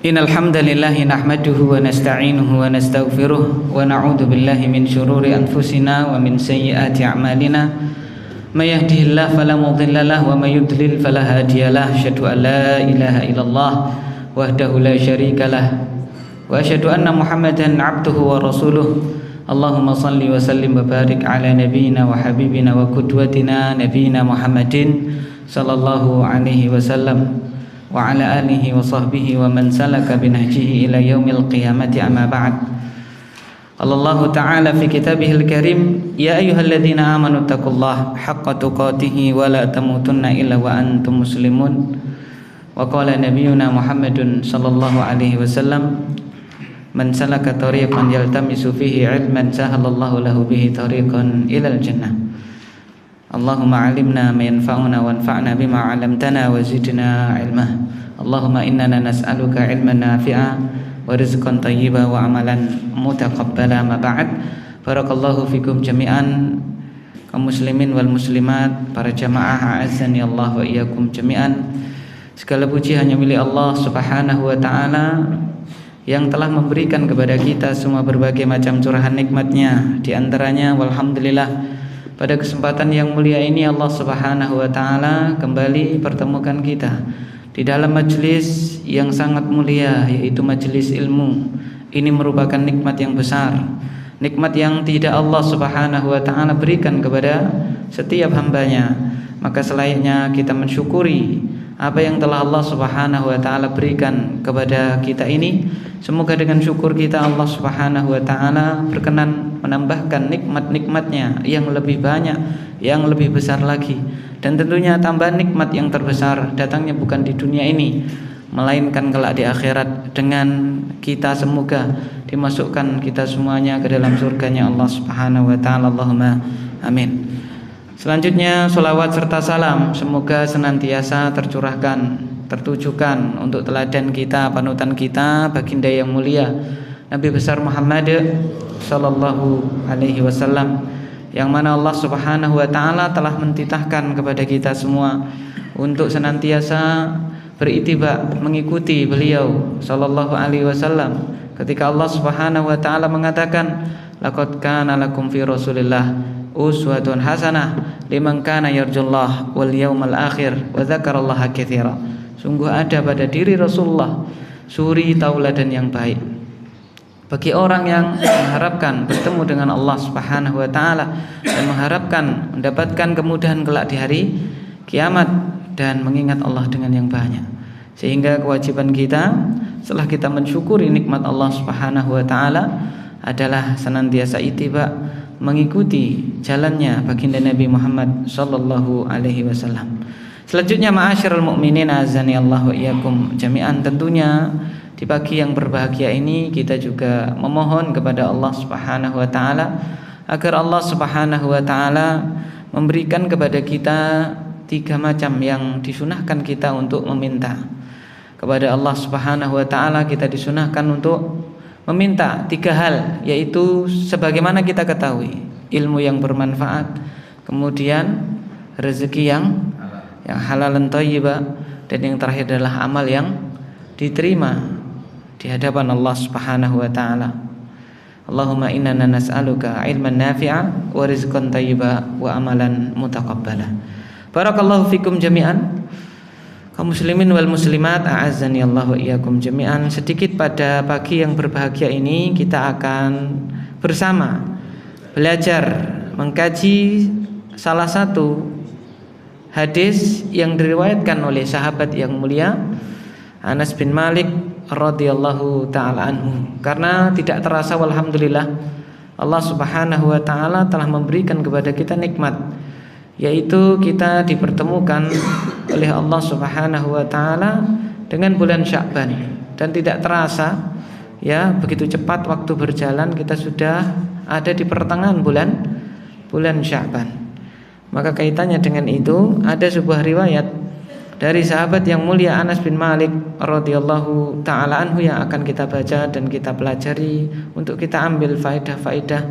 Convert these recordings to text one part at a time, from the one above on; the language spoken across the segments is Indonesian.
Innal hamdalillah nahmaduhu wa nasta'inuhu wa nastaghfiruh wa na'udzu billahi min shururi anfusina wa min sayyiati a'malina. May yahdihillahu fala mudilla lahu wa may yudlil fala hadiyalah. Asyhadu an la ilaha illallah wahdahu la syarika lah wa asyhadu anna Muhammadan 'abduhu wa rasuluh. Allahumma salli wa sallim wa barik ala nabiyyina wa habibina wa qudwatina nabiyyina Muhammadin sallallahu alaihi wasallam wa ala alihi wa sahbihi wa man salaka binahjihi ila yaumil qiyamati amma ba'd. Allah Ta'ala fi kitabihil karim, ya ayyuhalladzina amanu taqullaha haqqa tuqatih wa la tamutunna illa wa antum muslimun. Wa qala nabiyyuna Muhammadun sallallahu alaihi wasallam, man salaka tariqan yaltamisu fihi ilman sahalallahu lahu bihi tariqan ilal jannah. Allahumma alimna ma yanfa'una wanfa'na bima 'allamtana wa zidna ilma. Allahumma innana nas'aluka ilman nafi'a wa rizqan thayyiba wa amalan mutaqabbala. Ma ba'd. Barakallahu fikum jami'an, kaum muslimin wal muslimat, para jamaah a'azzani Allah wa iyyakum jami'an. Segala puji hanya milik Allah Subhanahu wa taala yang telah memberikan kepada kita semua berbagai macam curahan nikmat-Nya. Di antaranya walhamdulillah, pada kesempatan yang mulia ini Allah Subhanahu wa taala kembali pertemukan kita di dalam majelis yang sangat mulia, yaitu majelis ilmu. Ini merupakan nikmat yang besar, nikmat yang tidak Allah Subhanahu wa taala berikan kepada setiap hambanya. Maka selayaknya kita mensyukuri apa yang telah Allah Subhanahu wa taala berikan kepada kita ini. Semoga dengan syukur kita Allah Subhanahu wa taala berkenan menambahkan nikmat-nikmatnya yang lebih banyak, yang lebih besar lagi. Dan tentunya tambahan nikmat yang terbesar datangnya bukan di dunia ini, melainkan kelak di akhirat, dengan kita semoga dimasukkan kita semuanya ke dalam surganya Allah Subhanahu wa taala. Allahumma amin. Selanjutnya sholawat serta salam semoga senantiasa tercurahkan, tertujukan untuk teladan kita, panutan kita, baginda yang mulia Nabi besar Muhammad sallallahu alaihi wasallam, yang mana Allah Subhanahu wa taala telah mentitahkan kepada kita semua untuk senantiasa berittiba, mengikuti beliau sallallahu alaihi wasallam. Ketika Allah Subhanahu wa taala mengatakan, laqad kana lakum fi Rasulillah uswatun hasanah liman kana yarjullah wal yawmal akhir wa dzakarallaha katsira. Sungguh ada pada diri Rasulullah suri tauladan yang baik bagi orang yang mengharapkan bertemu dengan Allah Subhanahu wa taala dan mengharapkan mendapatkan kemudahan kelak di hari kiamat dan mengingat Allah dengan yang banyak. Sehingga kewajiban kita setelah kita mensyukuri nikmat Allah Subhanahu wa taala adalah senantiasa ittiba, mengikuti jalannya baginda Nabi Muhammad sallallahu alaihi wasallam. Selanjutnya ma'asyiral mukminin azani Allah wa iyyakum jami'an, tentunya di pagi yang berbahagia ini kita juga memohon kepada Allah Subhanahu wa taala agar Allah Subhanahu wa taala memberikan kepada kita 3 macam yang disunahkan kita untuk meminta. Kepada Allah Subhanahu wa taala kita disunahkan untuk meminta 3 hal, yaitu sebagaimana kita ketahui, ilmu yang bermanfaat, kemudian rezeki yang halal dan thayyibah, dan yang terakhir adalah amal yang diterima di hadapan Allah Subhanahu wa taala. Allahumma innana nas'aluka ilman nafi'a wa rizqan thayyiba wa amalan mutaqabbala. Barakallahu fikum jami'an, kaum muslimin wal muslimat a'azzani Allah wa iyyakum jami'an. Sedikit pada pagi yang berbahagia ini kita akan bersama belajar mengkaji salah satu hadis yang diriwayatkan oleh sahabat yang mulia Anas bin Malik radhiyallahu taala anhu. Karena tidak terasa walhamdulillah Allah Subhanahu wa taala telah memberikan kepada kita nikmat, yaitu kita dipertemukan oleh Allah Subhanahu wa taala dengan bulan Sya'ban, dan tidak terasa ya, begitu cepat waktu berjalan kita sudah ada di pertengahan bulan Sya'ban. Maka kaitannya dengan itu ada sebuah riwayat dari sahabat yang mulia Anas bin Malik radhiyallahu taala anhu yang akan kita baca dan kita pelajari untuk kita ambil faedah-faedah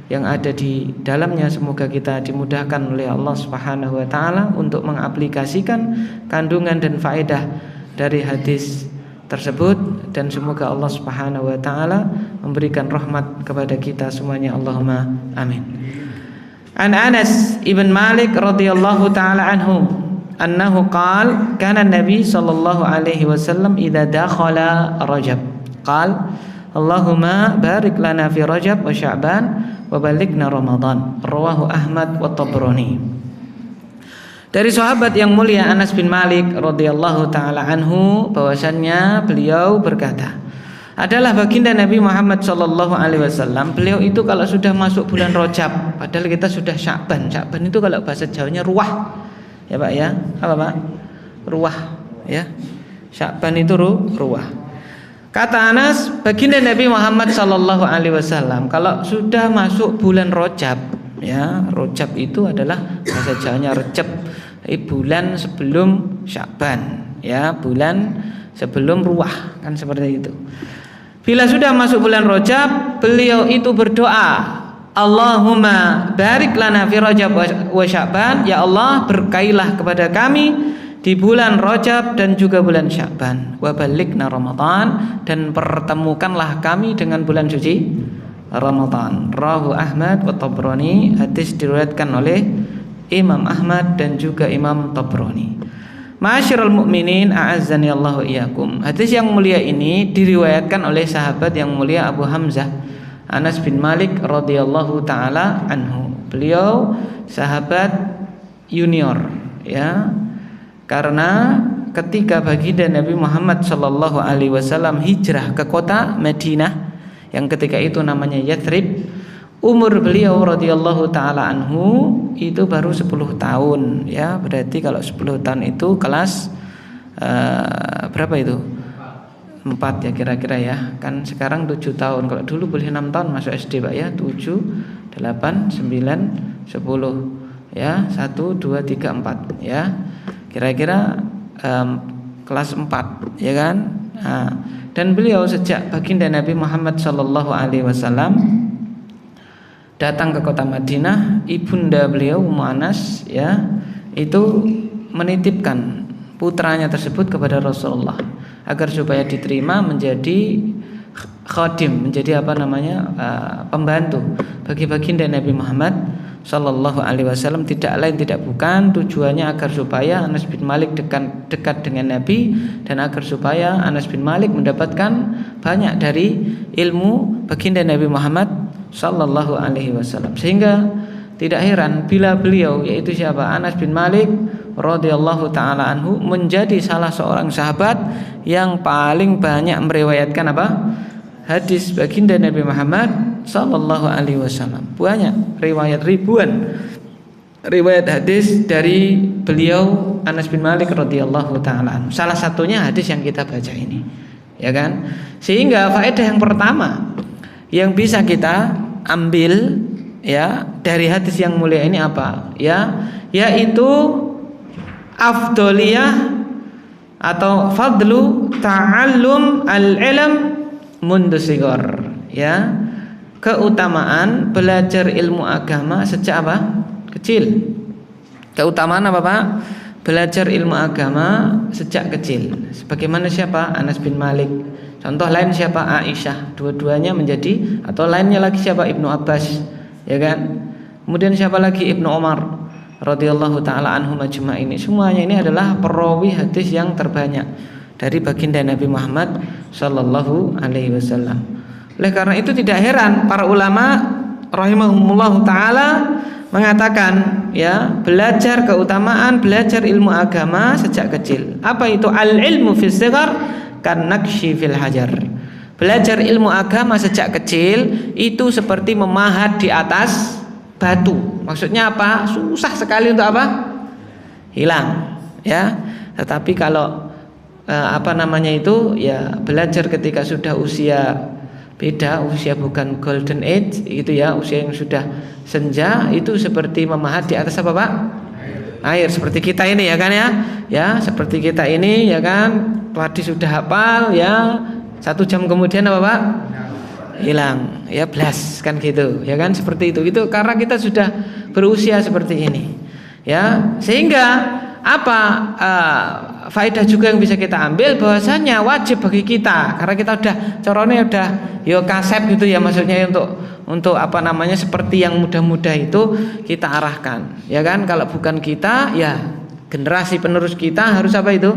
yang ada di dalamnya. Semoga kita dimudahkan oleh Allah Subhanahu wa taala untuk mengaplikasikan kandungan dan faedah dari hadis tersebut, dan semoga Allah Subhanahu wa taala memberikan rahmat kepada kita semuanya, Allahumma amin. An Anas ibn Malik radhiyallahu taala anhu annahu qala kana Nabi sallallahu alaihi wasallam idza dakhala Rajab qala Allahumma barik lana fi Rajab wa Sya'ban wa balighna Ramadan. Rawahu Ahmad wa Tabrani. Dari sahabat yang mulia Anas bin Malik radhiyallahu taala anhu bahwasannya beliau berkata, adalah baginda Nabi Muhammad sallallahu alaihi wasallam, beliau itu kalau sudah masuk bulan Rajab, padahal kita sudah Sya'ban. Sya'ban itu kalau bahasa Jawanya ruah. Ya Pak ya? Apa Pak? Ruah ya. Sya'ban itu ruah. Kata Anas, baginda Nabi Muhammad sallallahu alaihi wasallam kalau sudah masuk bulan Rajab, ya, Rajab itu adalah bahasa Jawanya Recep, bulan sebelum Sya'ban, ya, bulan sebelum ruah, kan seperti itu. Bila sudah masuk bulan Rajab, beliau itu berdoa, Allahumma barik lana fi Rajab wa Sya'ban, ya Allah berkailah kepada kami di bulan Rajab dan juga bulan Sya'ban, wa balighna Ramadan, dan pertemukanlah kami dengan bulan suci Ramadan. Rawahu Ahmad wa Tabrani. Hadis diriwayatkan oleh Imam Ahmad dan juga Imam Tabrani. Ma'asyiral mu'minin, a'azzani Allah wa iyyakum. Hadis yang mulia ini diriwayatkan oleh sahabat yang mulia Abu Hamzah Anas bin Malik radhiyallahu taala anhu. Beliau sahabat junior, ya. Karena ketika baginda Nabi Muhammad sallallahu alaihi wasallam hijrah ke kota Madinah yang ketika itu namanya Yathrib, umur beliau radhiyallahu taala anhu itu baru 10 tahun, ya. Berarti kalau 10 tahun itu kelas berapa itu? 4 ya kira-kira ya. Kan sekarang 7 tahun. Kalau dulu boleh 6 tahun masuk SD Pak ya. 7, 8, 9, 10. Ya, 1, 2, 3, 4 ya. Kira-kira kelas 4 ya kan. Nah, dan beliau sejak baginda Nabi Muhammad sallallahu alaihi wasallam datang ke kota Madinah, ibunda beliau Ummu Anas ya itu menitipkan putranya tersebut kepada Rasulullah agar supaya diterima menjadi khadim, menjadi apa namanya, pembantu bagi baginda Nabi Muhammad sallallahu alaihi wasallam. Tidak lain tidak bukan tujuannya agar supaya Anas bin Malik dekat dengan Nabi, dan agar supaya Anas bin Malik mendapatkan banyak dari ilmu baginda Nabi Muhammad sallallahu alaihi wasallam. Sehingga tidak heran bila beliau, yaitu siapa, Anas bin Malik radhiyallahu taala anhu, menjadi salah seorang sahabat yang paling banyak meriwayatkan apa? Hadis baginda Nabi Muhammad sallallahu alaihi wasallam. Banyak riwayat, ribuan riwayat hadis dari beliau Anas bin Malik radhiyallahu taala anhu. Salah satunya hadis yang kita baca ini, ya kan? Sehingga faedah yang pertama yang bisa kita ambil ya dari hadis yang mulia ini apa? Ya, yaitu afdoliyah atau fadlu ta'allum al-ilm mundu sigor, ya, keutamaan belajar ilmu agama sejak apa? Kecil. Keutamaan apa Pak? Belajar ilmu agama sejak kecil. Sebagaimana siapa? Anas bin Malik. Contoh lain siapa? Aisyah. Dua-duanya menjadi, atau lainnya lagi siapa? Ibnu Abbas, ya kan? Kemudian siapa lagi? Ibnu Umar radhiyallahu taala anhum ajma'in. Semuanya ini adalah perawi hadis yang terbanyak dari baginda Nabi Muhammad sallallahu alaihi wasallam. Oleh karena itu tidak heran para ulama rahimahumullah taala mengatakan, ya, belajar keutamaan belajar ilmu agama sejak kecil. Apa itu? Al-ilmu fis sighar kan naqshi fil hajar. Belajar ilmu agama sejak kecil itu seperti memahat di atas batu. Maksudnya apa? Susah sekali untuk apa? Hilang, ya. Tetapi kalau ya belajar ketika sudah usia beda, usia bukan golden age itu ya, usia yang sudah senja, itu seperti memahat di atas apa Pak? Air. Seperti kita ini ya kan ya, ya seperti kita ini ya kan, tadi sudah hafal ya, 1 jam kemudian apa Pak? Hilang, ya blas kan gitu ya kan, seperti itu. Itu karena kita sudah berusia seperti ini ya, sehingga apa faedah juga yang bisa kita ambil bahwasanya wajib bagi kita, karena kita udah corone udah yo kasep gitu ya, maksudnya untuk apa namanya seperti yang muda-muda itu kita arahkan, ya kan? Kalau bukan kita, ya generasi penerus kita harus apa itu?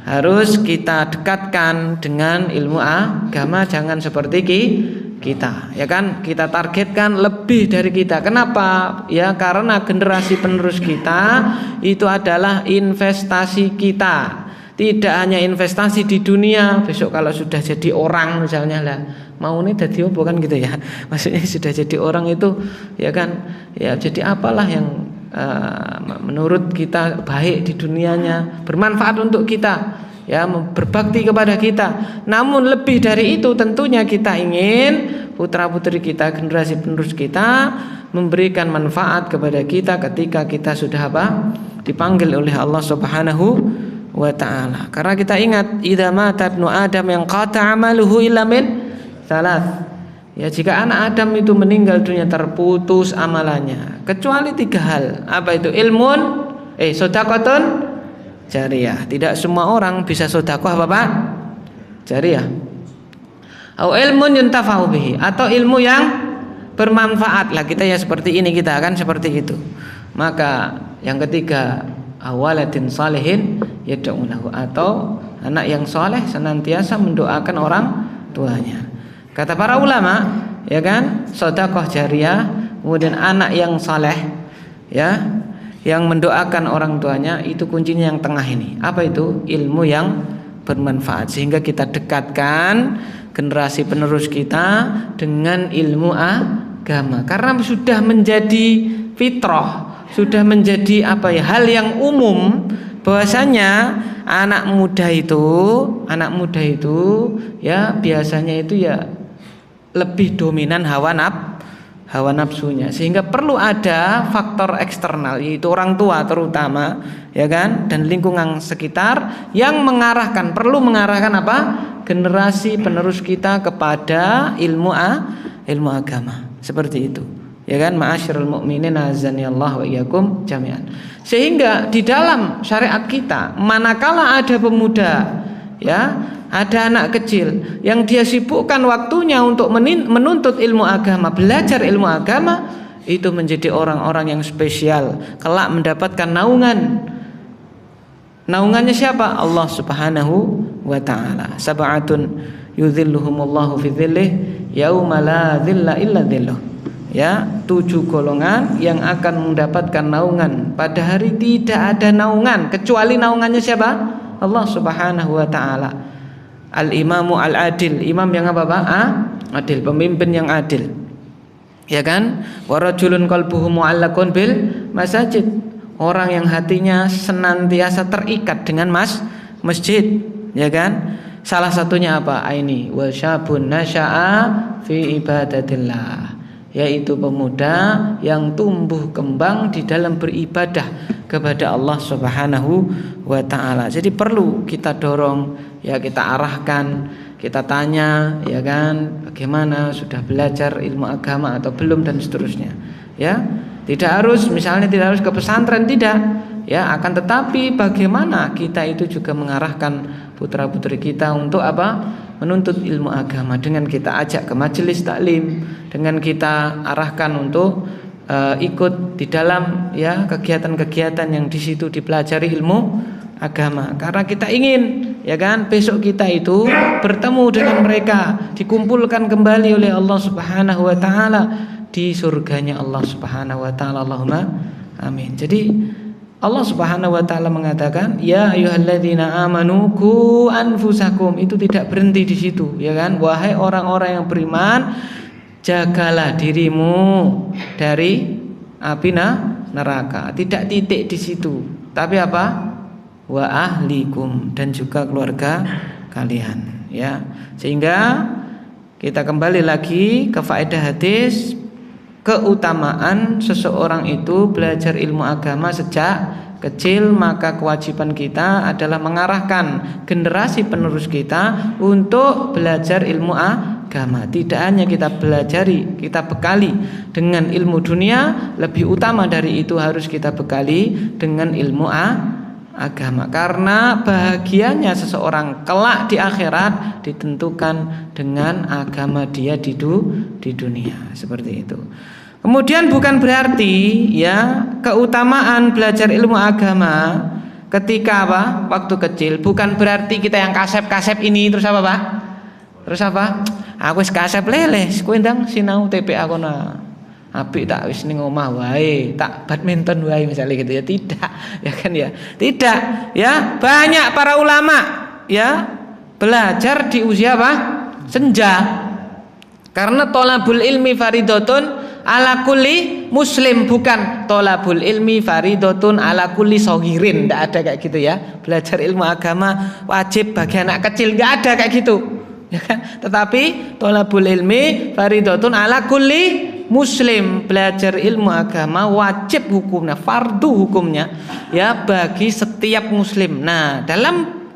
Harus kita dekatkan dengan ilmu agama, jangan seperti kita, ya kan? Kita targetkan lebih dari kita. Kenapa? Ya karena generasi penerus kita itu adalah investasi kita. Tidak hanya investasi di dunia, besok kalau sudah jadi orang misalnya lah, mau nih jadi apa kan gitu ya. Maksudnya sudah jadi orang itu, ya kan? Ya jadi apalah yang menurut kita baik di dunianya, bermanfaat untuk kita, ya berbakti kepada kita. Namun lebih dari itu tentunya kita ingin putra-putri kita, generasi penerus kita memberikan manfaat kepada kita ketika kita sudah apa? Dipanggil oleh Allah Subhanahu wa taala. Karena kita ingat idza mata ibnu adam yang qata amaluhu illa min salas. Ya jika anak Adam itu meninggal dunia terputus amalannya kecuali 3 hal. Apa itu? Ilmun sedekahun jariyah. Tidak semua orang bisa sedekah apa Pak? Jariyah. Atau ilmun yuntafa'u bihi, atau ilmu yang bermanfaat lah. Kita ya seperti ini, kita akan seperti itu. Maka yang ketiga, awaladin salihin yad'u lahu, atau anak yang soleh senantiasa mendoakan orang tuanya. Kata para ulama, ya kan, sedekah jariyah, kemudian anak yang saleh, ya, yang mendoakan orang tuanya, itu kuncinya yang tengah ini. Apa itu? Ilmu yang bermanfaat, sehingga kita dekatkan generasi penerus kita dengan ilmu agama. Karena sudah menjadi fitrah, sudah menjadi apa ya, hal yang umum bahwasanya anak muda itu ya biasanya itu ya lebih dominan hawa nafsunya, sehingga perlu ada faktor eksternal, yaitu orang tua terutama, ya kan, dan lingkungan sekitar yang perlu mengarahkan apa? Generasi penerus kita kepada ilmu agama, seperti itu, ya kan? Ma'asyiral mu'minin azanillahu wa iyyakum jami'an. Sehingga di dalam syariat kita, manakala ada pemuda, ya, ada anak kecil yang dia sibukkan waktunya untuk menuntut ilmu agama, belajar ilmu agama, itu menjadi orang-orang yang spesial, kelak mendapatkan naungan. Naungannya siapa? Allah Subhanahu wa taala. Sab'atun yudhilluhumullahu fi dhillih yauma la dhilla illa dhilluh. Ya, 7 golongan yang akan mendapatkan naungan pada hari tidak ada naungan kecuali naungannya siapa? Allah Subhanahu wa taala. Al-imamu al-adil, imam yang apa Pak? Adil, pemimpin yang adil, ya kan? Wa rajulun qalbuhu mu'allaqun bil masajid, orang yang hatinya senantiasa terikat dengan masjid, ya kan? Salah satunya apa? Aini wa syabun nasya'a fi ibadatillah, yaitu pemuda yang tumbuh kembang di dalam beribadah kepada Allah Subhanahu wa taala. Jadi perlu kita dorong, ya, kita arahkan, kita tanya, ya kan, bagaimana, sudah belajar ilmu agama atau belum, dan seterusnya, ya. Tidak harus ke pesantren, tidak, ya, akan tetapi bagaimana kita itu juga mengarahkan putra-putri kita untuk apa? Menuntut ilmu agama, dengan kita ajak ke majelis taklim, dengan kita arahkan untuk ikut di dalam, ya, kegiatan-kegiatan yang di situ dipelajari ilmu agama, karena kita ingin, ya kan, besok kita itu bertemu dengan mereka, dikumpulkan kembali oleh Allah Subhanahu wa taala di surganya Allah Subhanahu wa taala. Allahumma amin. Jadi Allah Subhanahu wa taala mengatakan, ya ayyuhalladzina amanu qu anfusakum, itu tidak berhenti di situ, ya kan, wahai orang-orang yang beriman, jagalah dirimu dari api neraka. Tidak titik di situ, tapi apa? Wa ahlikum, dan juga keluarga kalian, ya. Sehingga kita kembali lagi ke faedah hadis, keutamaan seseorang itu belajar ilmu agama sejak kecil, maka kewajiban kita adalah mengarahkan generasi penerus kita untuk belajar ilmu agama. Tidak hanya kita bekali dengan ilmu dunia, lebih utama dari itu harus kita bekali dengan ilmu agama. Karena bahagianya seseorang kelak di akhirat ditentukan dengan agama dia di dunia, seperti itu. Kemudian bukan berarti ya keutamaan belajar ilmu agama ketika apa? Waktu kecil, bukan berarti kita yang kasep-kasep ini terus apa, Pak? Terus apa? Aku wis kasep lele, kowe ndang sinau TPA kono. Apik tak wis ning omah wae, tak badminton wae misalnya gitu ya. Tidak, ya kan ya. Tidak, ya. Banyak para ulama ya belajar di usia apa? Senja. Karena thalabul ilmi faridatun ala kulli muslim, bukan thalabul ilmi faridatun ala kulli saghirin. Enggak ada kayak gitu ya. Belajar ilmu agama wajib bagi anak kecil, enggak ada kayak gitu. Ya kan? Tetapi thalabul ilmi faridatun ala kulli muslim, belajar ilmu agama wajib hukumnya, fardu hukumnya ya bagi setiap muslim. Nah, dalam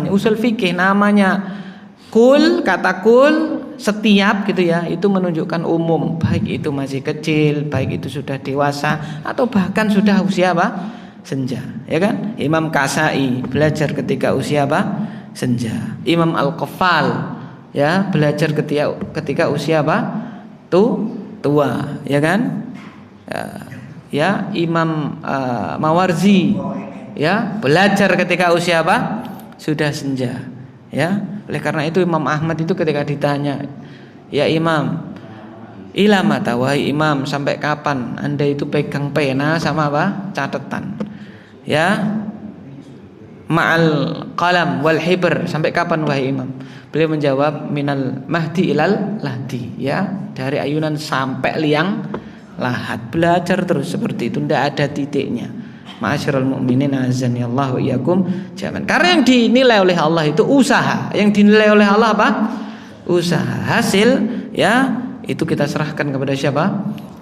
usul fikih namanya kul, kata kul setiap gitu ya, itu menunjukkan umum, baik itu masih kecil, baik itu sudah dewasa atau bahkan sudah usia apa? Senja, ya kan? Imam Kasai belajar ketika usia apa? Senja. Imam Al-Qaffal ya belajar ketika usia apa? Tua, ya kan? Ya, Imam Mawarzi ya belajar ketika usia apa? Sudah senja. Ya, oleh karena itu Imam Ahmad itu ketika ditanya, ya Imam, ilama wahai Imam, sampai kapan Anda itu pegang pena sama apa? Catatan. Ya, ma'al qalam wal hibr, sampai kapan wahai Imam? Beliau menjawab, minal mahdi ilal lahdi, ya, dari ayunan sampai liang lahat. Belajar terus seperti itu, tidak ada titiknya. Ma'asyiral mu'minin azani Allah wa iyyakum jami'an. Karena yang dinilai oleh Allah itu usaha. Yang dinilai oleh Allah apa? Usaha. Hasil ya itu kita serahkan kepada siapa?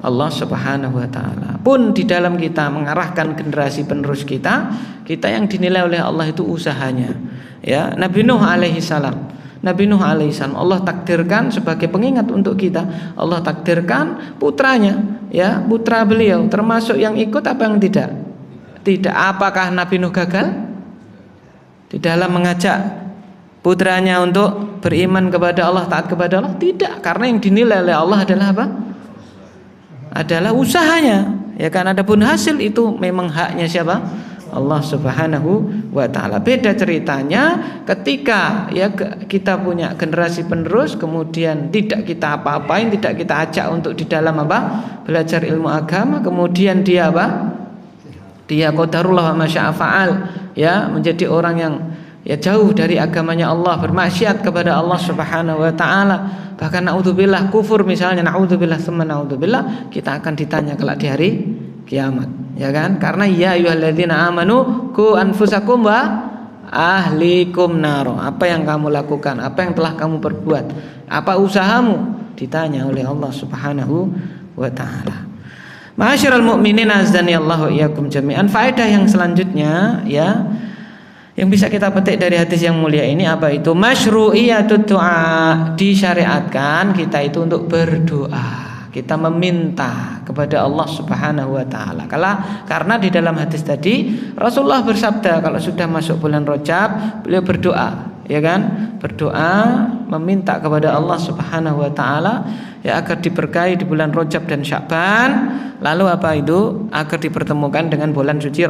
Allah Subhanahu wa taala. Pun di dalam kita mengarahkan generasi penerus kita yang dinilai oleh Allah itu usahanya. Ya, Nabi Nuh alaihi salam. Nabi Nuh alaihissalam Allah takdirkan sebagai pengingat untuk kita. Allah takdirkan putranya, ya, putra beliau termasuk yang ikut apa yang tidak? Tidak. Apakah Nabi Nuh gagal di dalam mengajak putranya untuk beriman kepada Allah, taat kepada Allah? Tidak, karena yang dinilai oleh Allah adalah apa? Adalah usahanya, ya kan? Adapun hasil itu memang haknya siapa? Allah Subhanahu wa taala. Beda ceritanya ketika ya kita punya generasi penerus kemudian tidak kita apa-apain, tidak kita ajak untuk di dalam apa? Belajar ilmu agama, kemudian dia apa? Dia qadarullah wa masya'a fa'al, ya, menjadi orang yang ya jauh dari agamanya Allah, bermaksiat kepada Allah Subhanahu wa taala, bahkan naudzubillah kufur misalnya, naudzubillah tsumma naudzubillah, kita akan ditanya kelak di hari kiamat, ya kan? Karena ya ayyuhalladzina amanu qu anfusakum wa ahlikum naro. Apa yang kamu lakukan, apa yang telah kamu perbuat, apa usahamu, ditanya oleh Allah Subhanahu wa taala. Ma'asyiral mu'minin azani Allah wa iyyakum jami'an. Faedah yang selanjutnya ya yang bisa kita petik dari hadis yang mulia ini apa itu? Masyru'iyatut du'a, disyariatkan kita itu untuk berdoa. Kita meminta kepada Allah Subhanahu wa taala. Karena di dalam hadis tadi Rasulullah bersabda kalau sudah masuk bulan Rajab beliau berdoa, ya kan? Berdoa meminta kepada Allah Subhanahu wa taala ya agar diberkahi di bulan Rajab dan Sya'ban. Lalu apa itu? Agar dipertemukan dengan bulan suci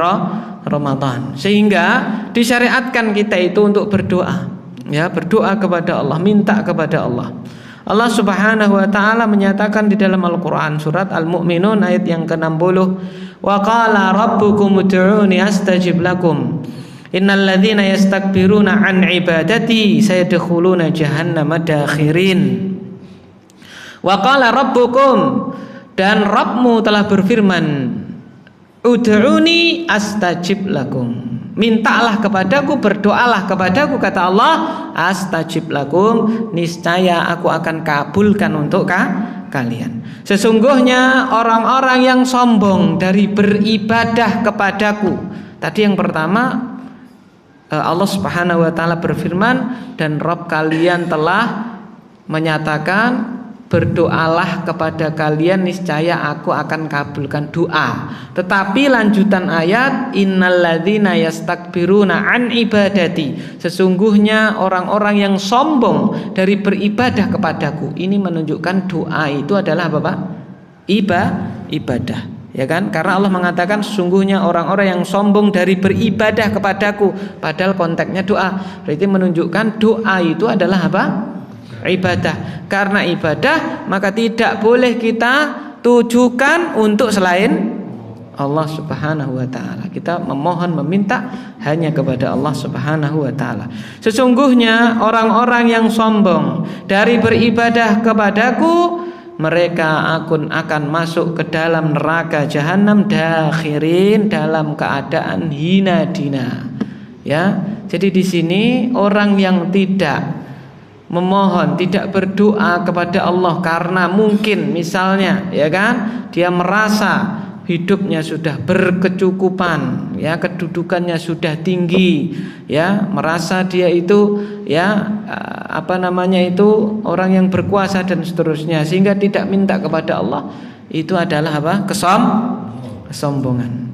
Ramadan. Sehingga disyariatkan kita itu untuk berdoa. Ya, berdoa kepada Allah, minta kepada Allah. Allah Subhanahu wa taala menyatakan di dalam Al-Qur'an surat Al-Mu'minun ayat yang ke-60, "Wa qala rabbukum ud'uuni astajib lakum. Innal ladzina yastakbiruna an ibadati sayadkhuluna jahannama dakhirin." Wa qala rabbukum, dan Rabbmu telah berfirman, ud'uni astajib lakum, mintalah kepadaku, berdoalah kepadaku, kata Allah, astajib lakum, niscaya aku akan kabulkan untuk kalian. Sesungguhnya orang-orang yang sombong dari beribadah kepadaku. Tadi yang pertama Allah Subhanahu wa taala berfirman, dan Rabb kalian telah menyatakan berdoalah kepada kalian, niscaya aku akan kabulkan doa. Tetapi lanjutan ayat, innalladzina yastakbiruna an ibadati, sesungguhnya orang-orang yang sombong dari beribadah kepadaku. Ini menunjukkan doa itu adalah apa, Pak? Ibadah, ya kan? Karena Allah mengatakan sesungguhnya orang-orang yang sombong dari beribadah kepadaku, padahal konteksnya doa. Berarti menunjukkan doa itu adalah apa? Ibadah. Karena ibadah maka tidak boleh kita tujukan untuk selain Allah Subhanahu wa taala. Kita memohon meminta hanya kepada Allah Subhanahu wa taala. Sesungguhnya orang-orang yang sombong dari beribadah kepadaku, mereka akan masuk ke dalam neraka jahanam dakhirin, dalam keadaan hina dina. Ya. Jadi di sini orang yang tidak memohon, tidak berdoa kepada Allah karena mungkin misalnya, ya kan, dia merasa hidupnya sudah berkecukupan, ya, kedudukannya sudah tinggi, ya, merasa dia itu, ya, orang yang berkuasa dan seterusnya, sehingga tidak minta kepada Allah, itu adalah apa? Kesombongan.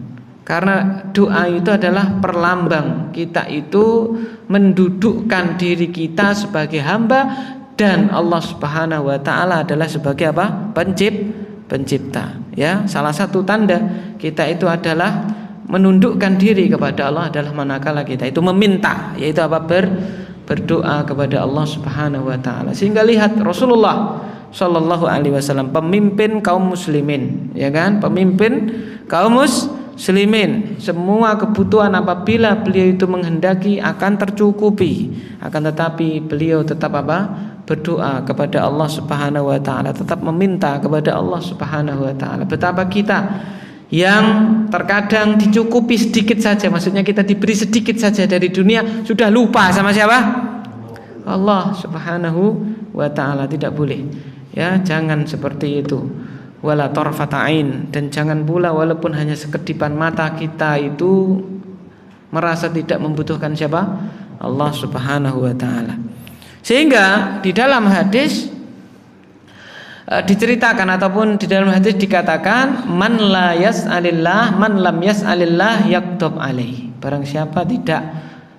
Karena doa itu adalah perlambang kita itu mendudukkan diri kita sebagai hamba dan Allah Subhanahu wa taala adalah sebagai apa? Pencipta. Ya, salah satu tanda kita itu adalah menundukkan diri kepada Allah adalah manakala kita itu meminta, yaitu apa? Berdoa kepada Allah Subhanahu wa taala. Sehingga lihat Rasulullah sallallahu alaihi wasallam, pemimpin kaum muslimin, ya kan? Pemimpin kaum muslimin, semua kebutuhan apabila beliau itu menghendaki akan tercukupi, akan tetapi beliau tetap apa? Berdoa kepada Allah Subhanahu wa taala, tetap meminta kepada Allah Subhanahu wa taala. Betapa kita yang terkadang dicukupi sedikit saja, maksudnya kita diberi sedikit saja dari dunia sudah lupa sama siapa? Allah Subhanahu wa taala. Tidak boleh. Ya, jangan seperti itu. Wala tarfata ain, dan jangan pula walaupun hanya sekedipan mata kita itu merasa tidak membutuhkan siapa? Allah Subhanahu wa taala. Sehingga di dalam hadis diceritakan ataupun di dalam hadis dikatakan man lam yas'alillah yaktab alaih. Barang siapa tidak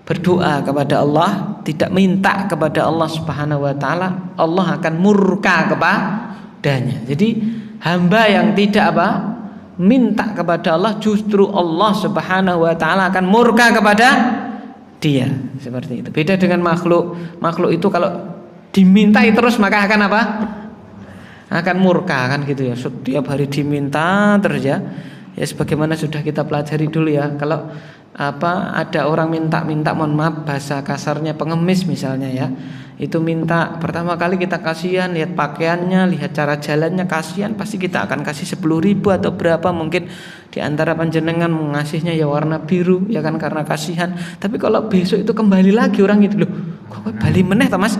berdoa kepada Allah, tidak minta kepada Allah Subhanahu wa taala, Allah akan murka kepadanya. Jadi hamba yang tidak minta kepada Allah, justru Allah Subhanahu wa taala akan murka kepada dia, seperti itu. Beda dengan makhluk. Makhluk itu kalau dimintai terus maka akan apa? Akan murka, kan gitu ya. Setiap hari diminta terus ya. Ya sebagaimana sudah kita pelajari dulu ya. Kalau ada orang minta, mohon maaf bahasa kasarnya, pengemis misalnya ya. Itu minta, pertama kali kita kasihan, lihat pakaiannya, lihat cara jalannya, kasihan, pasti kita akan kasih 10.000 atau berapa, mungkin di antara panjenengan mengasihnya ya warna biru, ya kan, karena kasihan. Tapi kalau besok itu kembali lagi orang itu, loh kok bali meneh ta Mas?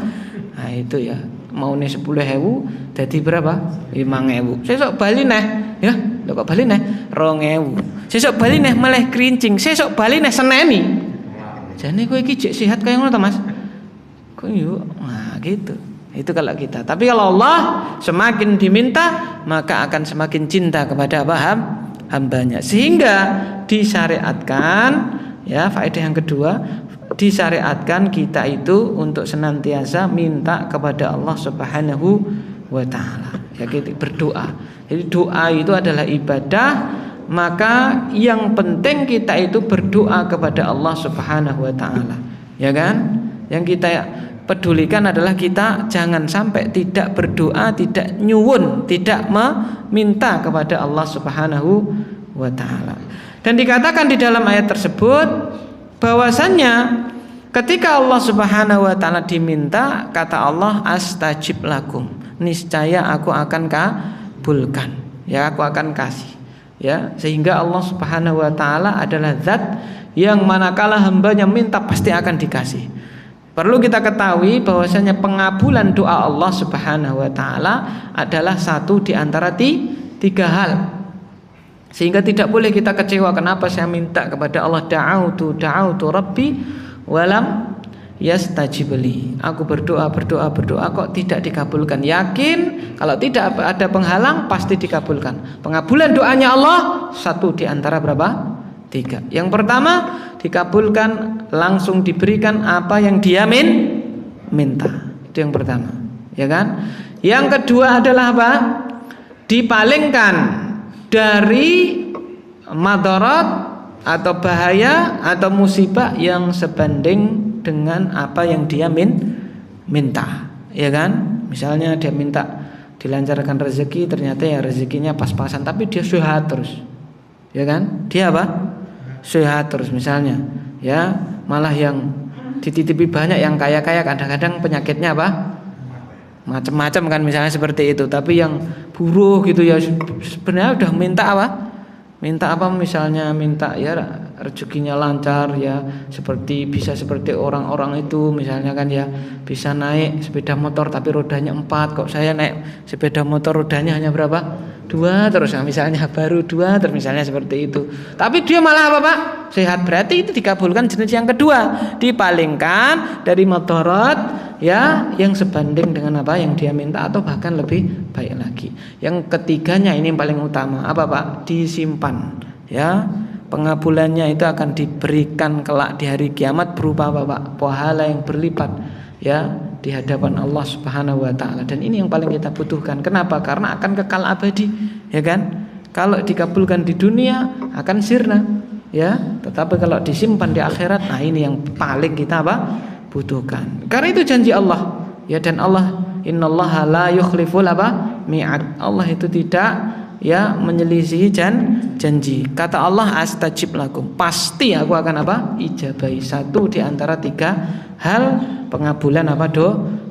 Nah itu ya, mau nih 10.000 jadi berapa? 5.000. Sesok bali neh, ya, lho kok bali neh 2.000. Sesok bali neh meleh kerincing, sesok bali neh seneni. Jane kowe iki jek sehat kaya ngono ta Mas? Nah gitu. Itu kalau kita. Tapi kalau Allah semakin diminta maka akan semakin cinta kepada hambanya. Sehingga disyariatkan, ya, faedah yang kedua, disyariatkan kita itu untuk senantiasa minta kepada Allah Subhanahu wa taala. Ya, kita berdoa. Jadi doa itu adalah ibadah, maka yang penting kita itu berdoa kepada Allah Subhanahu wa taala. Ya kan? Yang kita pedulikan adalah kita jangan sampai tidak berdoa, tidak nyuwun, tidak meminta kepada Allah Subhanahu wa taala. Dan dikatakan di dalam ayat tersebut bahwasannya ketika Allah Subhanahu wa taala diminta, kata Allah astajib lakum, niscaya aku akan kabulkan, ya, aku akan kasih, ya. Sehingga Allah Subhanahu wa taala adalah zat yang manakala hambanya minta pasti akan dikasih. Perlu kita ketahui bahwasanya pengabulan doa Allah Subhanahu wa taala adalah satu di antara tiga hal. Sehingga tidak boleh kita kecewa, kenapa saya minta kepada Allah, da'autu rabbi walam yastajib li. Aku berdoa kok tidak dikabulkan. Yakin kalau tidak ada penghalang pasti dikabulkan. Pengabulan doanya Allah satu di antara berapa? 3. Yang pertama dikabulkan, langsung diberikan apa yang dia minta. Itu yang pertama, ya kan? Yang kedua adalah apa? Dipalingkan dari madarat atau bahaya atau musibah yang sebanding dengan apa yang dia minta, ya kan? Misalnya dia minta dilancarkan rezeki, ternyata ya rezekinya pas-pasan tapi dia sehat terus, ya kan? Dia apa? Sehat terus misalnya, ya, malah yang dititipi banyak, yang kaya-kaya kadang-kadang penyakitnya apa? Macam-macam kan, misalnya seperti itu. Tapi yang buruk gitu ya sebenarnya udah minta apa? Minta apa, misalnya minta ya rezekinya lancar, ya seperti bisa seperti orang-orang itu misalnya kan, ya bisa naik sepeda motor tapi rodanya 4, kok saya naik sepeda motor rodanya hanya berapa? 2 terus, nah, misalnya baru 2 terus misalnya seperti itu. Tapi dia malah apa Pak? Sehat, berarti itu dikabulkan jenis yang kedua, dipalingkan dari madarat ya yang sebanding dengan apa yang dia minta atau bahkan lebih baik lagi. Yang ketiganya ini yang paling utama, apa Pak? Disimpan, ya. Pengabulannya itu akan diberikan kelak di hari kiamat berupa apa Pak? Pahala yang berlipat, ya, di hadapan Allah Subhanahu wa taala. Dan ini yang paling kita butuhkan. Kenapa? Karena akan kekal abadi, ya kan? Kalau dikabulkan di dunia akan sirna, ya. Tetapi kalau disimpan di akhirat, nah ini yang paling kita apa? Butuhkan. Karena itu janji Allah, ya, dan Allah, innallaha la yukhliful apa? Mi'ad. Allah itu tidak ya menyelisihi janji. Kata Allah, astajib lakum, pasti aku akan apa? Ijabahi. Satu di antara 3 hal pengabulan apa?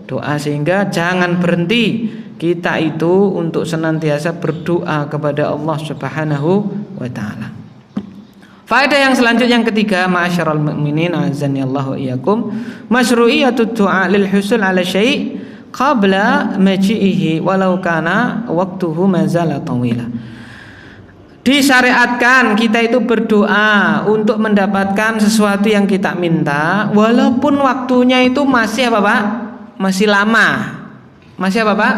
Doa. Sehingga jangan berhenti kita itu untuk senantiasa berdoa kepada Allah Subhanahu wa taala. Faedah yang selanjutnya yang ketiga, ma'asyiral mu'minin azanillahu iyyakum, masyru'iyatud du'a lil husul ala syai' qabla maji'ihi walau kana waktuhu mazala tawila. Disyariatkan kita itu berdoa untuk mendapatkan sesuatu yang kita minta walaupun waktunya itu masih apa Pak? Masih lama. Masih apa Pak?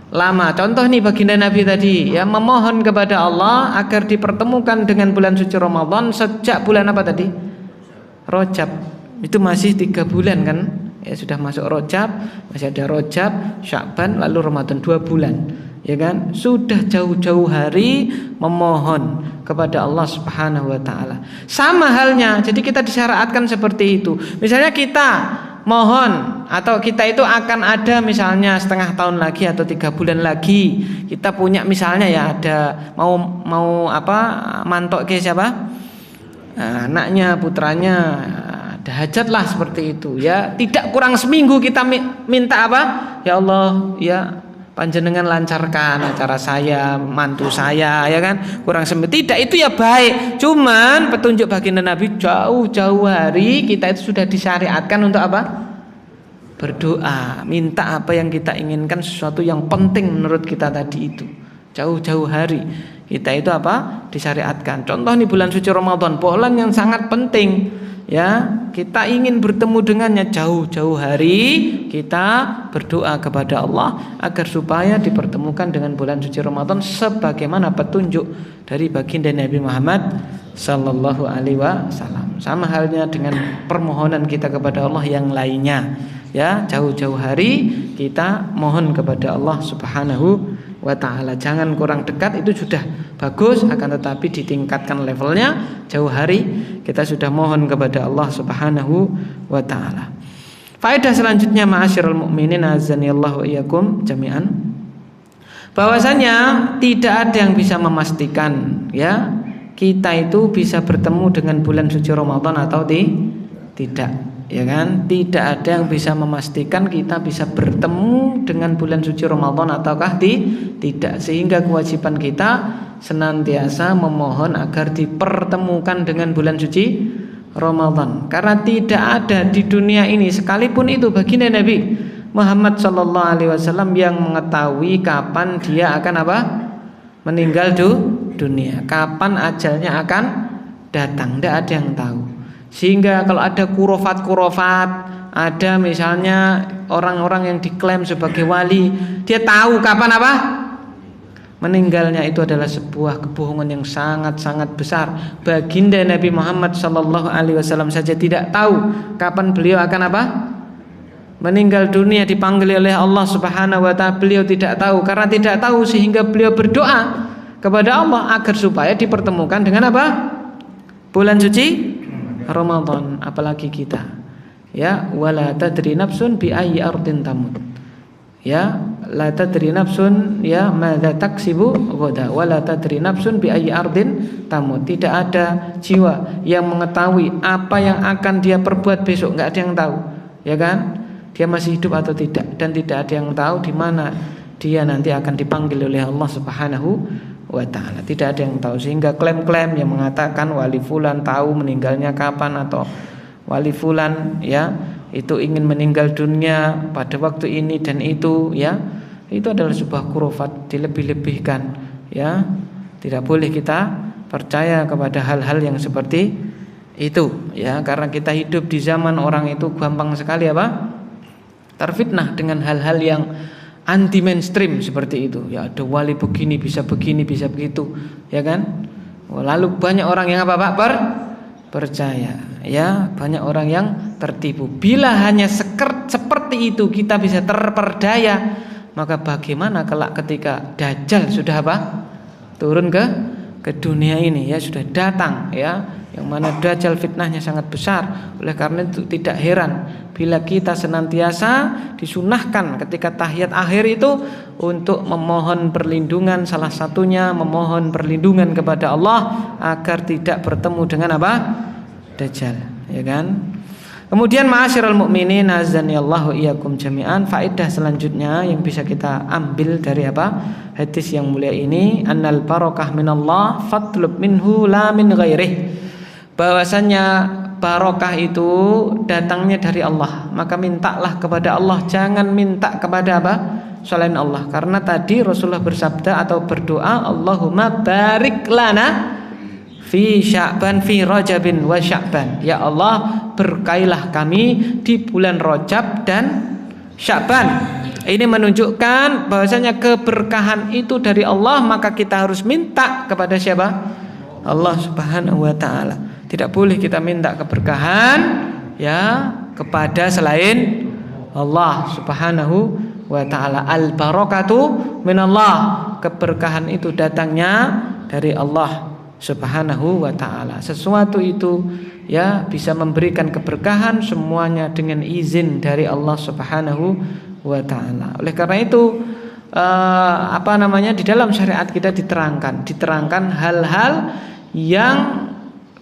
Lama. Contoh nih baginda Nabi tadi, ya, memohon kepada Allah agar dipertemukan dengan bulan suci Ramadan sejak bulan apa tadi? Rajab. Itu masih 3 bulan kan? Ya, sudah masuk Rajab, masih ada Rajab, Sya'ban, lalu Ramadan, 2 bulan, ya kan? Sudah jauh-jauh hari memohon kepada Allah Subhanahu wa taala. Sama halnya, jadi kita disyaratkan seperti itu. Misalnya kita mohon atau kita itu akan ada misalnya setengah tahun lagi atau 3 bulan lagi kita punya misalnya ya ada mau apa mantok ke siapa? Anaknya, putranya ada hajat lah seperti itu, ya, tidak kurang seminggu kita minta apa? Ya Allah, ya panjenengan lancarkan acara saya, mantu saya, ya kan, kurang seminggu. Tidak, itu ya baik, cuman petunjuk baginda Nabi jauh-jauh hari kita itu sudah disyariatkan untuk apa? Berdoa, minta apa yang kita inginkan, sesuatu yang penting menurut kita tadi itu. Jauh-jauh hari kita itu apa? Disyariatkan. Contoh nih bulan suci Ramadan, bulan yang sangat penting, ya, kita ingin bertemu dengannya, jauh-jauh hari kita berdoa kepada Allah agar supaya dipertemukan dengan bulan suci Ramadan sebagaimana petunjuk dari baginda Nabi Muhammad sallallahu alaihi wasallam. Sama halnya dengan permohonan kita kepada Allah yang lainnya, ya, jauh-jauh hari kita mohon kepada Allah Subhanahu wa ta'ala. Jangan kurang dekat, itu sudah bagus, akan tetapi ditingkatkan levelnya, jauh hari kita sudah mohon kepada Allah Subhanahu wa ta'ala. Faedah selanjutnya, ma'asyiral mu'minin azanillahu iyyakum jami'an, bahwasanya tidak ada yang bisa memastikan, ya, kita itu bisa bertemu dengan bulan suci Ramadan atau tidak, ya kan? Tidak ada yang bisa memastikan kita bisa bertemu dengan bulan suci Ramadan ataukah tidak, sehingga kewajiban kita senantiasa memohon agar dipertemukan dengan bulan suci Ramadan. Karena tidak ada di dunia ini sekalipun itu baginda Nabi Muhammad sallallahu alaihi wasallam yang mengetahui kapan dia akan apa? Meninggal dunia, kapan ajalnya akan datang, tidak ada yang tahu. Sehingga kalau ada kurofat-kurofat Ada misalnya orang-orang yang diklaim sebagai wali, dia tahu kapan apa? Meninggalnya. Itu adalah sebuah kebohongan yang sangat-sangat besar. Baginda Nabi Muhammad SAW saja tidak tahu kapan beliau akan apa? Meninggal dunia, dipanggil oleh Allah Subhanahu wa taala, beliau tidak tahu. Karena tidak tahu sehingga beliau berdoa kepada Allah agar supaya dipertemukan dengan apa? Bulan suci Ramadan. Apalagi kita, ya, wala tadri nafsun bi ayyi ardin tamut. Ya, la tadri nafsun ya madza taksibu ghadan wala tadri nafsun bi ayyi ardin tamut. Tidak ada jiwa yang mengetahui apa yang akan dia perbuat besok, enggak ada yang tahu, ya kan? Dia masih hidup atau tidak, dan tidak ada yang tahu di mana dia nanti akan dipanggil oleh Allah Subhanahu wa ta'ala. Tidak ada yang tahu. Sehingga klaim-klaim yang mengatakan wali fulan tahu meninggalnya kapan, atau wali fulan ya itu ingin meninggal dunia pada waktu ini dan itu, ya, itu adalah sebuah khurafat, dilebih-lebihkan, ya. Tidak boleh kita percaya kepada hal-hal yang seperti itu, ya, karena kita hidup di zaman orang itu gampang sekali apa? Terfitnah dengan hal-hal yang anti mainstream seperti itu. Ya, ada wali begini bisa begitu, ya kan? Lalu banyak orang yang apa Pak? Percaya, ya, banyak orang yang tertipu. Bila hanya seperti itu kita bisa terperdaya, maka bagaimana kelak ketika Dajjal sudah apa? Turun ke dunia ini, ya, sudah datang, ya, yang mana Dajjal fitnahnya sangat besar. Oleh karena itu tidak heran bila kita senantiasa disunahkan ketika tahiyat akhir itu untuk memohon perlindungan, salah satunya memohon perlindungan kepada Allah agar tidak bertemu dengan apa? Dajjal, ya kan? Kemudian ma'asyiral mukminin azanillahu iyyakum jami'an, faedah selanjutnya yang bisa kita ambil dari apa? Hadis yang mulia ini, annal barakah minallah fatlub minhu la min ghairih. Bahwasanya barokah itu datangnya dari Allah, maka mintalah kepada Allah, jangan minta kepada apa? Selain Allah. Karena tadi Rasulullah bersabda atau berdoa, Allahumma barik lana fi Sya'ban fi Rajabin wa Sya'ban. Ya Allah, berkailah kami di bulan Rajab dan Sya'ban. Ini menunjukkan bahwasanya keberkahan itu dari Allah, maka kita harus minta kepada siapa? Allah Subhanahu wa taala. Tidak boleh kita minta keberkahan, ya, kepada selain Allah Subhanahu wa taala. Al barakatu minallah. Keberkahan itu datangnya dari Allah Subhanahu wa taala. Sesuatu itu, ya, bisa memberikan keberkahan semuanya dengan izin dari Allah Subhanahu wa taala. Oleh karena itu di dalam syariat kita diterangkan hal-hal yang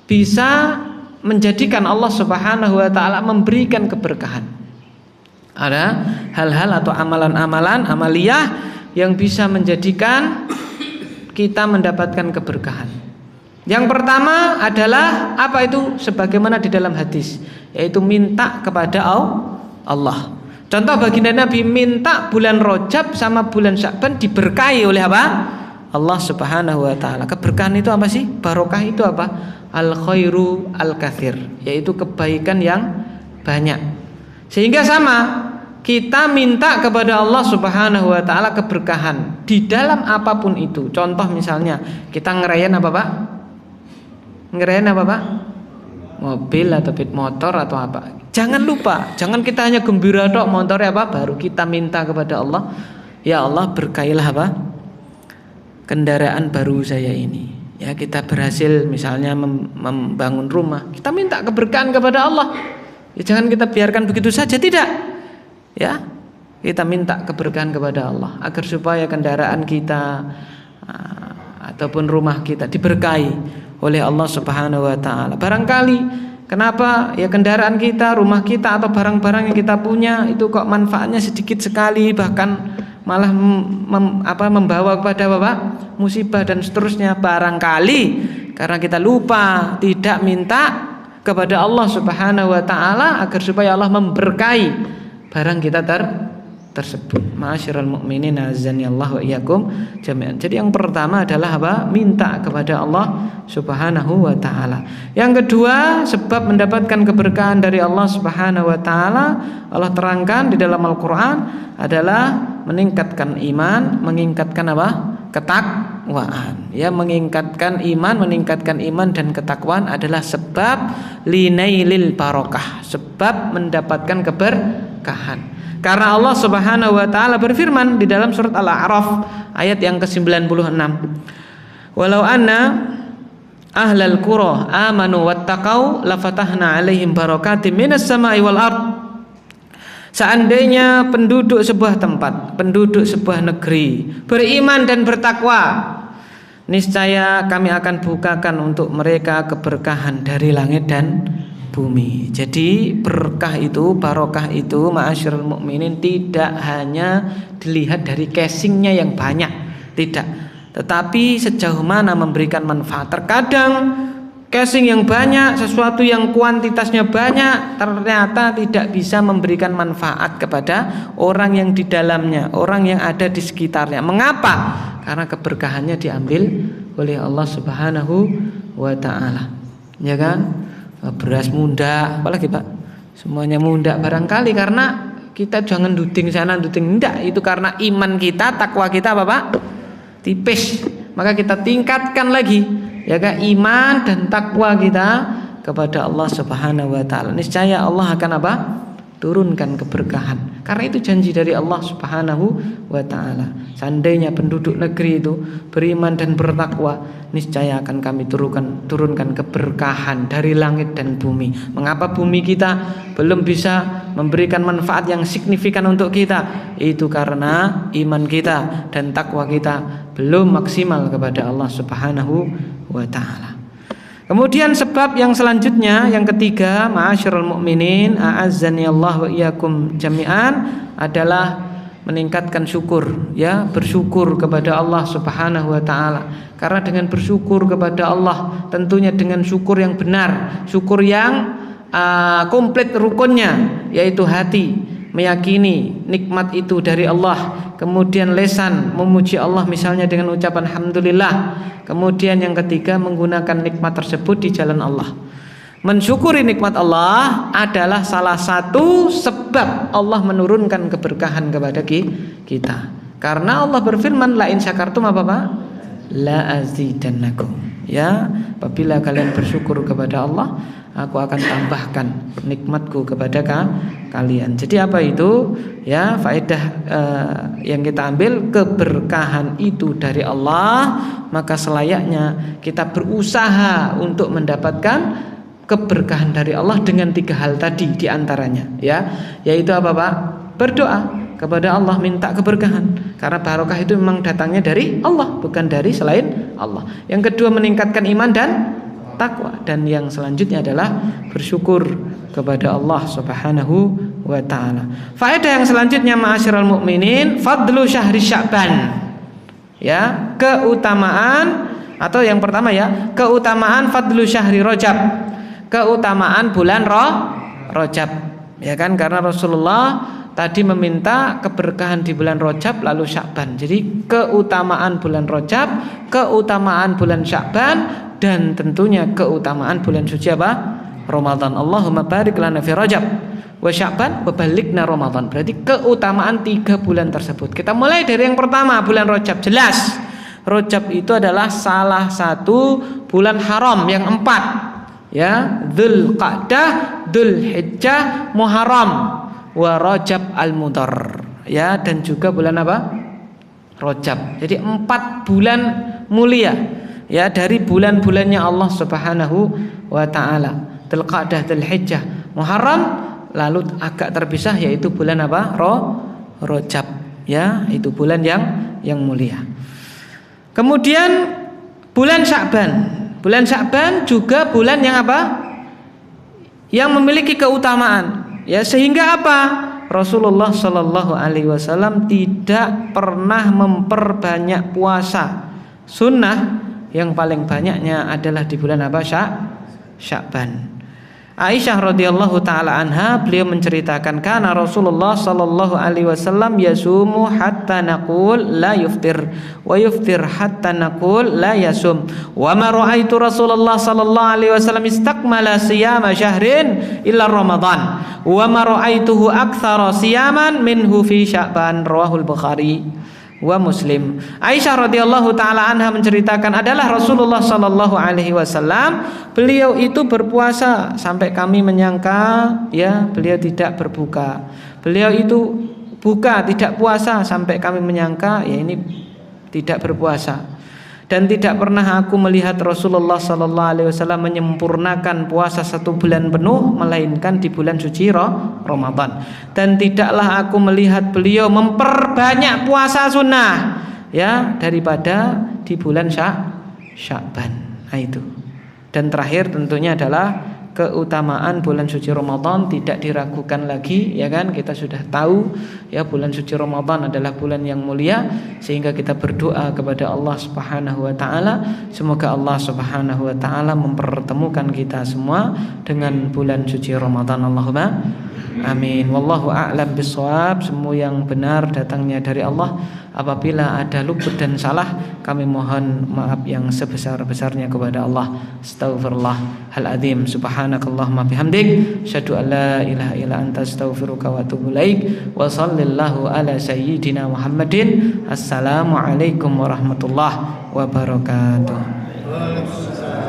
bisa menjadikan Allah Subhanahu wa taala memberikan keberkahan. Ada hal-hal atau amalan-amalan amaliyah yang bisa menjadikan kita mendapatkan keberkahan. Yang pertama adalah apa itu? Sebagaimana di dalam hadis, yaitu minta kepada Allah. Contoh baginda Nabi minta bulan Rajab sama bulan Sya'ban diberkahi oleh apa? Allah Subhanahu wa taala. Keberkahan itu apa sih? Barokah itu apa? Al khairu al katsir, yaitu kebaikan yang banyak. Sehingga sama, kita minta kepada Allah Subhanahu wa taala keberkahan di dalam apapun itu. Contoh misalnya kita ngerayain apa Pak? Ngerayain apa Pak? Mobil atau motor atau apa? Jangan lupa, jangan kita hanya gembira tok motornya apa, baru kita minta kepada Allah, ya Allah berkailah apa? Kendaraan baru saya ini. Ya, kita berhasil misalnya membangun rumah, kita minta keberkahan kepada Allah. Ya, jangan kita biarkan begitu saja, tidak. Ya, kita minta keberkahan kepada Allah agar supaya kendaraan kita ataupun rumah kita diberkahi oleh Allah Subhanahu wa taala. Barangkali kenapa ya kendaraan kita, rumah kita atau barang-barang yang kita punya itu kok manfaatnya sedikit sekali, bahkan malah membawa kepada musibah dan seterusnya. Barangkali karena kita lupa tidak minta kepada Allah Subhanahu wa taala agar supaya Allah memberkahi barang kita tersebut. Ma'asyiral mu'minin azanillahu wa iyyakum jami'an. Jadi yang pertama adalah apa? Minta kepada Allah Subhanahu wa taala. Yang kedua, sebab mendapatkan keberkahan dari Allah Subhanahu wa taala, Allah terangkan di dalam Al-Qur'an adalah meningkatkan iman, meningkatkan apa? Ketakwaan. Ya, meningkatkan iman dan ketakwaan adalah sebab linailil barokah, sebab mendapatkan keberkahan. Karena Allah Subhanahu wa taala berfirman di dalam surat Al-A'raf ayat yang ke-96. Walau anna ahlal qura amanu wattaqau lafatahna 'alaihim barakatim minas sama'i wal ard. Seandainya penduduk sebuah tempat, penduduk sebuah negeri beriman dan bertakwa, niscaya kami akan bukakan untuk mereka keberkahan dari langit dan bumi. Jadi berkah itu, barokah itu, ma'asyiral mukminin, tidak hanya dilihat dari casingnya yang banyak, tidak, tetapi sejauh mana memberikan manfaat. Terkadang casing yang banyak, sesuatu yang kuantitasnya banyak, ternyata tidak bisa memberikan manfaat kepada orang yang di dalamnya, orang yang ada di sekitarnya. Mengapa? Karena keberkahannya diambil oleh Allah Subhanahu wa taala. Ya kan? Beras munda, apalagi Pak? Semuanya munda barangkali karena kita jangan duding sana duding, enggak, itu karena iman kita, takwa kita apa Pak? Tipis. Maka kita tingkatkan lagi, ya kan, iman dan takwa kita kepada Allah Subhanahu wa taala. Niscaya Allah akan apa? Turunkan keberkahan. Karena itu janji dari Allah Subhanahu wa taala. Seandainya penduduk negeri itu beriman dan bertakwa, niscaya akan kami turunkan keberkahan dari langit dan bumi. Mengapa bumi kita belum bisa memberikan manfaat yang signifikan untuk kita? Itu karena iman kita dan takwa kita belum maksimal kepada Allah Subhanahu wa taala. Kemudian sebab yang selanjutnya, yang ketiga, ma'asyiral mukminin a'azzani Allah wa iyyakum jami'an, adalah meningkatkan syukur, ya, bersyukur kepada Allah Subhanahu wa taala. Karena dengan bersyukur kepada Allah, tentunya dengan syukur yang benar, syukur yang komplit rukunnya, yaitu hati meyakini nikmat itu dari Allah, kemudian lisan memuji Allah misalnya dengan ucapan alhamdulillah, kemudian yang ketiga menggunakan nikmat tersebut di jalan Allah. Mensyukuri nikmat Allah adalah salah satu sebab Allah menurunkan keberkahan kepada kita. Karena Allah berfirman, la in syakartum apa Pak? La azidannakum. Ya, apabila kalian bersyukur kepada Allah, aku akan tambahkan nikmatku kepada kalian. Jadi apa itu? Ya, faedah yang kita ambil, keberkahan itu dari Allah, maka selayaknya kita berusaha untuk mendapatkan keberkahan dari Allah dengan 3 hal tadi diantaranya, ya, yaitu apa Pak? Berdoa kepada Allah, minta keberkahan, karena barokah itu memang datangnya dari Allah, bukan dari selain Allah. Yang kedua, meningkatkan iman dan takwa, dan yang selanjutnya adalah bersyukur kepada Allah Subhanahu wa taala. Faedah yang selanjutnya, ma'asyiral mukminin, fadlu syahri Sya'ban. Ya, keutamaan, atau yang pertama ya, keutamaan fadlu syahri Rajab, keutamaan bulan Rajab. Ya kan, karena Rasulullah tadi meminta keberkahan di bulan Rajab lalu Sya'ban. Jadi keutamaan bulan Rajab, keutamaan bulan Sya'ban, dan tentunya keutamaan bulan suci apa? Ramadan. Allahumma barik lana fi Rajab wa Sya'ban wa balighna Ramadan. Berarti keutamaan 3 bulan tersebut. Kita mulai dari yang pertama, bulan Rajab. Jelas Rajab itu adalah salah satu bulan haram yang 4. Ya, Dzulqa'dah, Dzulhijjah, Muharram, wa Rajab al-Mudhar. Ya, dan juga bulan apa? Rajab. Jadi 4 bulan mulia, ya, dari bulan-bulannya Allah Subhanahu wa taala. Dzulqa'dah, Dzulhijjah, Muharram, lalu agak terpisah yaitu bulan apa? Rajab. Ya, itu bulan yang mulia. Kemudian bulan Sya'ban. Bulan Sya'ban juga bulan yang apa? Yang memiliki keutamaan. Ya, sehingga apa? Rasulullah Shallallahu Alaihi Wasallam tidak pernah memperbanyak puasa. Sunnah yang paling banyaknya adalah di bulan apa? Sya'ban. Aisyah radhiyallahu taala anha beliau menceritakan kana Rasulullah sallallahu alaihi wasallam yasumu hatta naqul la yuftir wa yuftir hatta naqul la yasum wa ma raaitu Rasulullah sallallahu alaihi wasallam istakmala siyama syahrin illa Ramadan wa ma raaituhu aktsara siyaman minhu fi Sya'ban rawahul Bukhari wa Muslim. Aisyah radhiyallahu taala anha menceritakan adalah Rasulullah sallallahu alaihi wasallam beliau itu berpuasa sampai kami menyangka ya beliau tidak berbuka. Beliau itu buka tidak puasa sampai kami menyangka ya ini tidak berpuasa. Dan tidak pernah aku melihat Rasulullah sallallahu alaihi wasallam menyempurnakan puasa 1 bulan penuh melainkan di bulan suci Ramadan. Dan tidaklah aku melihat beliau memperbanyak puasa sunnah ya daripada di bulan Sya'ban. Nah, itu. Dan terakhir tentunya adalah keutamaan bulan suci Ramadan tidak diragukan lagi ya kan, kita sudah tahu ya bulan suci Ramadan adalah bulan yang mulia, sehingga kita berdoa kepada Allah Subhanahu wa taala semoga Allah Subhanahu wa taala mempertemukan kita semua dengan bulan suci Ramadan. Allahumma amin. Wallahu a'lam bishawab. Semua yang benar datangnya dari Allah. Apabila ada luput dan salah, kami mohon maaf yang sebesar-besarnya kepada Allah. Astaghfirullahal azim. Subhanakallahumma bihamdik, asyhadu an la ilaha illa anta, astaghfiruka wa atubu ilaik. Wa shallallahu ala sayyidina Muhammadin. Assalamualaikum warahmatullahi wabarakatuh.